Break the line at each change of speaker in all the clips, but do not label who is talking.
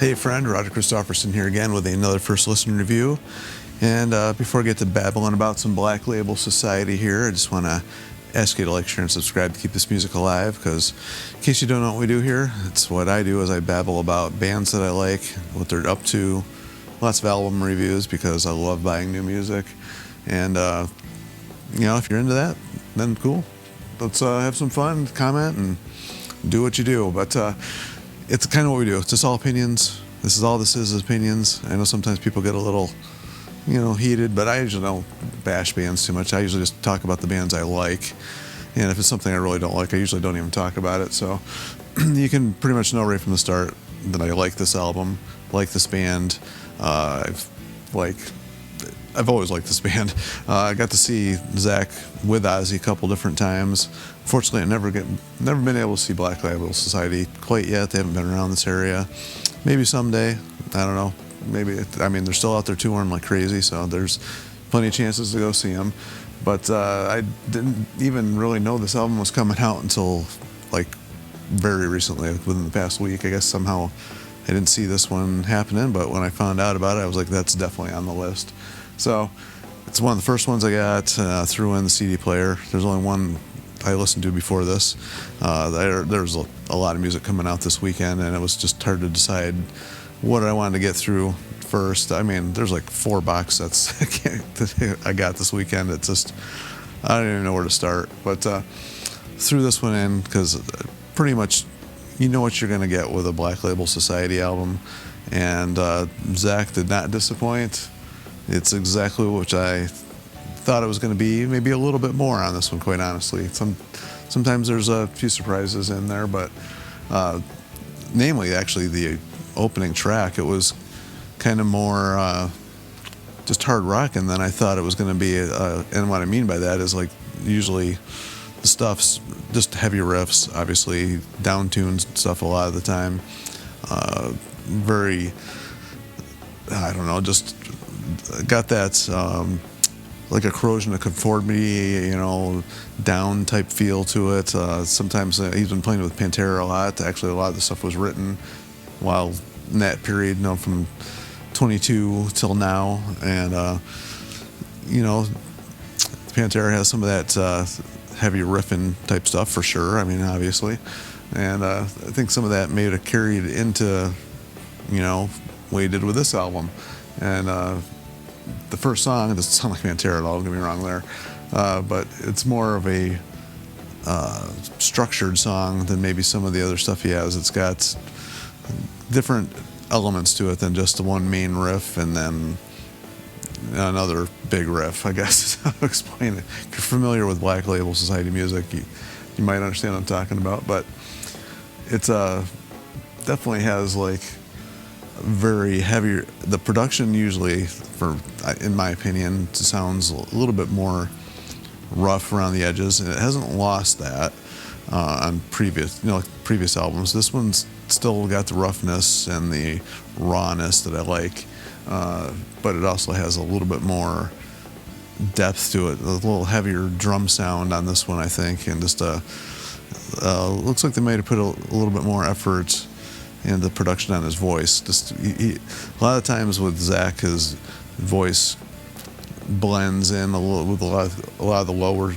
Hey friend, Roger Christofferson here again with another first listen review. And before I get to babbling about some Black Label Society here, I just want to ask you to like, share, and subscribe to keep this music alive, because in case you don't know what we do here, it's what I do is I babble about bands that I like, what they're up to, lots of album reviews because I love buying new music. And, if you're into that, then cool. Let's have some fun, comment, and do what you do. But it's kind of what we do. It's just all opinions. This is opinions. I know sometimes people get a little, heated, but I usually don't bash bands too much. I usually just talk about the bands I like. And if it's something I really don't like, I usually don't even talk about it. So you can pretty much know right from the start that I like this album, like this band. I've always liked this band. I got to see Zach with Ozzy a couple different times. Fortunately, I never been able to see Black Label Society quite yet. They haven't been around this area. Maybe someday. I don't know. Maybe. They're still out there touring like crazy, so there's plenty of chances to go see them. But I didn't even really know this album was coming out until like very recently, within the past week. I guess somehow I didn't see this one happening, but when I found out about it, I was like, that's definitely on the list. So it's one of the first ones I got, threw in the CD player. There's only one I listened to before this. There's a lot of music coming out this weekend, and it was just hard to decide what I wanted to get through first. There's like 4 box sets I got this weekend. It's just, I don't even know where to start. But threw this one in because pretty much you know what you're going to get with a Black Label Society album. And Zach did not disappoint. It's exactly what I thought it was going to be, maybe a little bit more on this one, quite honestly. Sometimes there's a few surprises in there, but namely, actually, the opening track, it was kind of more just hard rock, and then I thought it was going to be, and what I mean by that is, like, usually the stuff's just heavy riffs, obviously, down-tuned stuff a lot of the time, very, I don't know, just got that like a corrosion of conformity, down type feel to it. Sometimes he's been playing with Pantera a lot. Actually, a lot of the stuff was written while in that period, from 22 till now. And, Pantera has some of that heavy riffing type stuff for sure. Obviously. And I think some of that may have carried into, what he did with this album. And the first song, it doesn't sound like Pantera at all, don't get me wrong there, but it's more of a structured song than maybe some of the other stuff he has. It's got different elements to it than just the one main riff and then another big riff, I guess is how to explain it. If you're familiar with Black Label Society music, you might understand what I'm talking about, but it's definitely has like very heavy. The production usually, in my opinion, sounds a little bit more rough around the edges, and it hasn't lost that on previous albums. This one's still got the roughness and the rawness that I like, but it also has a little bit more depth to it, a little heavier drum sound on this one, I think, and just looks like they might have put a little bit more effort and the production on his voice. Just a lot of times with Zach, his voice blends in with a lot of the lower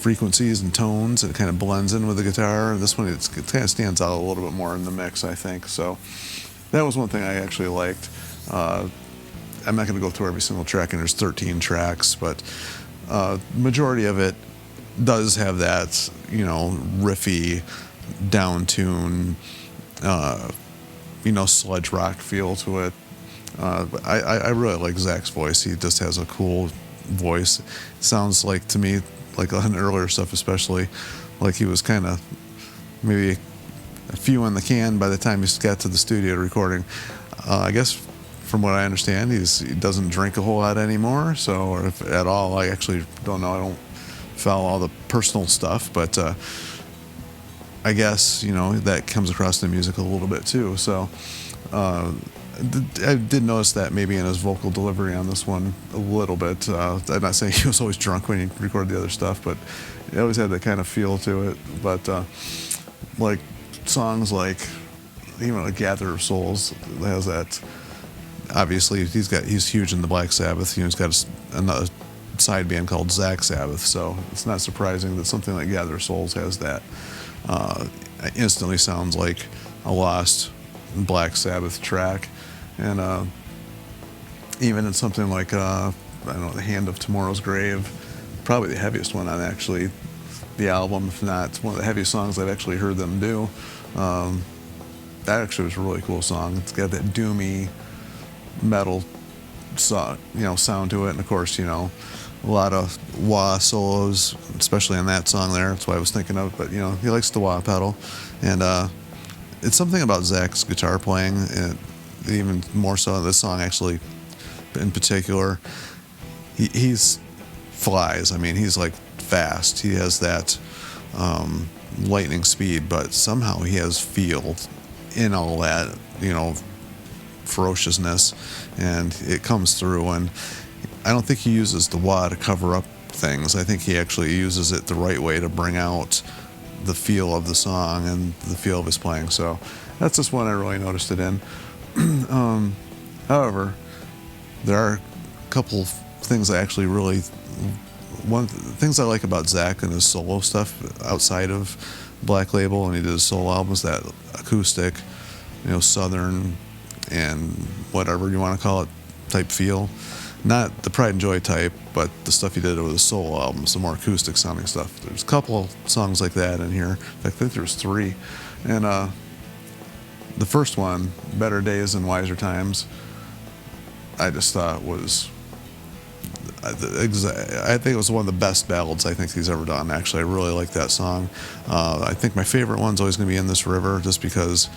frequencies and tones. It kind of blends in with the guitar. This one, it kind of stands out a little bit more in the mix, I think. So that was one thing I actually liked. I'm not going to go through every single track, and there's 13 tracks, but majority of it does have that, riffy, down-tune, sludge rock feel to it. I really like Zach's voice. He just has a cool voice. It sounds like, to me, like on earlier stuff especially, like he was kind of maybe a few in the can by the time he got to the studio recording. I guess from what I understand, he doesn't drink a whole lot anymore, or if at all. I actually don't know. I don't follow all the personal stuff, but I guess, that comes across in the music a little bit too. So I did notice that maybe in his vocal delivery on this one a little bit. I'm not saying he was always drunk when he recorded the other stuff, but he always had that kind of feel to it. But like songs like, even like Gatherer of Souls has that. Obviously, he's huge in the Black Sabbath. He's got another side band called Zach Sabbath, so it's not surprising that something like Gatherer of Souls has that. It instantly sounds like a lost Black Sabbath track, and even in something like I don't know, The Hand of Tomorrow's Grave, probably the heaviest one on actually the album, if not one of the heaviest songs I've actually heard them do. That actually was a really cool song. It's got that doomy metal sound to it, and of course, a lot of wah solos, especially on that song there. That's what I was thinking of, but he likes the wah pedal, and it's something about Zach's guitar playing, and even more so in this song actually in particular. He's flies. I mean, he's like fast. He has that lightning speed, but somehow he has feel in all that, ferociousness, and it comes through. And I don't think he uses the wah to cover up things. I think he actually uses it the right way to bring out the feel of the song and the feel of his playing. So that's just one I really noticed it in. However, there are a couple things I actually really, one of the things I like about Zach and his solo stuff outside of Black Label, and he did his solo albums, that acoustic, southern and whatever you want to call it type feel. Not the Pride and Joy type, but the stuff he did with his solo albums, the more acoustic sounding stuff. There's a couple songs like that in here. In fact, I think there's 3. And the first one, Better Days and Wiser Times, I just thought was, I think it was one of the best ballads I think he's ever done. Actually, I really like that song. I think my favorite one's always going to be In This River, just because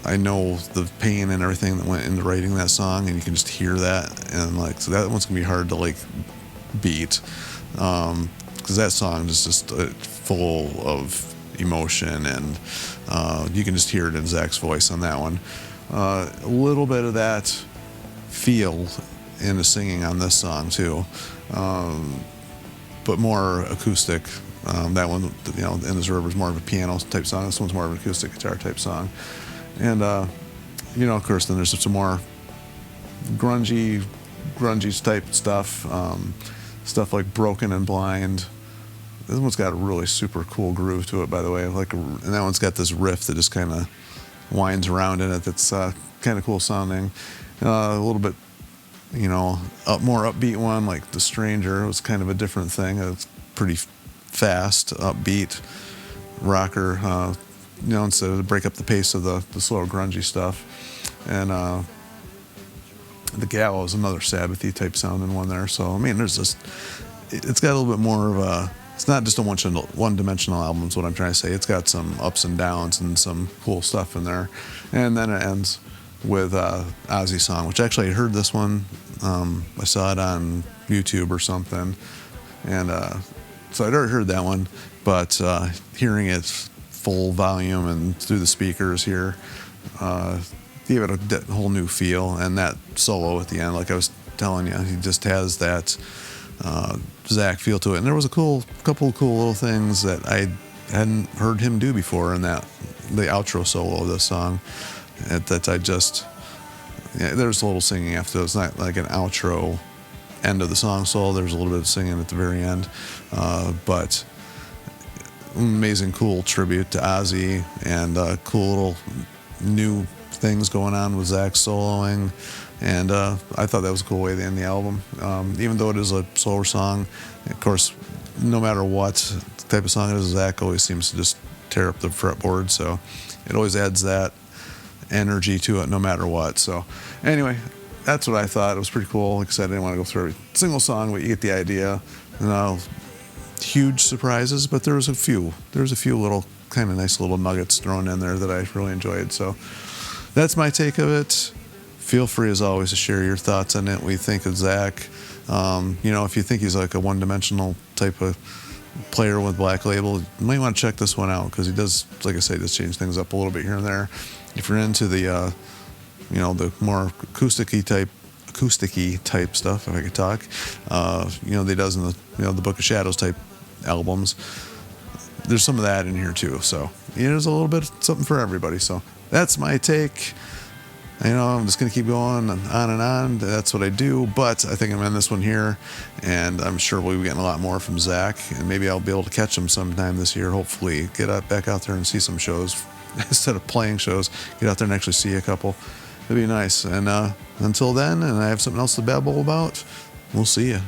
I know the pain and everything that went into writing that song, and you can just hear that, and so that one's gonna be hard to beat, because that song is just full of emotion, and you can just hear it in Zach's voice on that one. A little bit of that feel in the singing on this song too, but more acoustic. That one, In This River is more of a piano type song. This one's more of an acoustic guitar type song. And, of course, then there's some more grungy type stuff, stuff like Broken and Blind. This one's got a really super cool groove to it, by the way. And that one's got this riff that just kind of winds around in it that's kind of cool sounding. A little bit, more upbeat one, like The Stranger, was kind of a different thing. It's pretty fast, upbeat rocker, instead of break up the pace of the slow grungy stuff. And The Gallows, another Sabbathy type sounding one there. So I mean, it's got a little bit more of a, it's not just a one-dimensional album is what I'm trying to say. It's got some ups and downs and some cool stuff in there. And then it ends with Ozzy song, which actually I heard this one, I saw it on YouTube or something, and so I'd already heard that one, but hearing it full volume and through the speakers here gave it a whole new feel. And that solo at the end, like I was telling you, he just has that Zach feel to it. And there was a couple of cool little things that I hadn't heard him do before in the outro solo of this song, that I just, there's a little singing after. It's not like an outro end of the song solo. There's a little bit of singing at the very end, but amazing cool tribute to Ozzy, and cool little new things going on with Zach soloing, and I thought that was a cool way to end the album, even though it is a slower song. Of course, no matter what type of song it is, Zach always seems to just tear up the fretboard, so it always adds that energy to it no matter what. So anyway, that's what I thought. It was pretty cool. Like I said, I didn't want to go through every single song, but you get the idea. Huge surprises, but there was a few little kind of nice little nuggets thrown in there that I really enjoyed. So that's my take of it. Feel free as always to share your thoughts on it, what you think of Zach. If you think he's like a one-dimensional type of player with Black Label, you might want to check this one out, because he does, like I say, just change things up a little bit here and there. If you're into the the more acousticy type stuff, if I could talk, they does in the Book of Shadows type albums, there's some of that in here too. So there's a little bit something for everybody. So that's my take. I'm just going to keep going on and on. That's what I do. But I think I'm in this one here, and I'm sure we'll be getting a lot more from Zach, and maybe I'll be able to catch him sometime this year. Hopefully, get back out there and see some shows instead of playing shows. Get out there and actually see a couple. It'd be nice. And until then, and I have something else to babble about, we'll see you.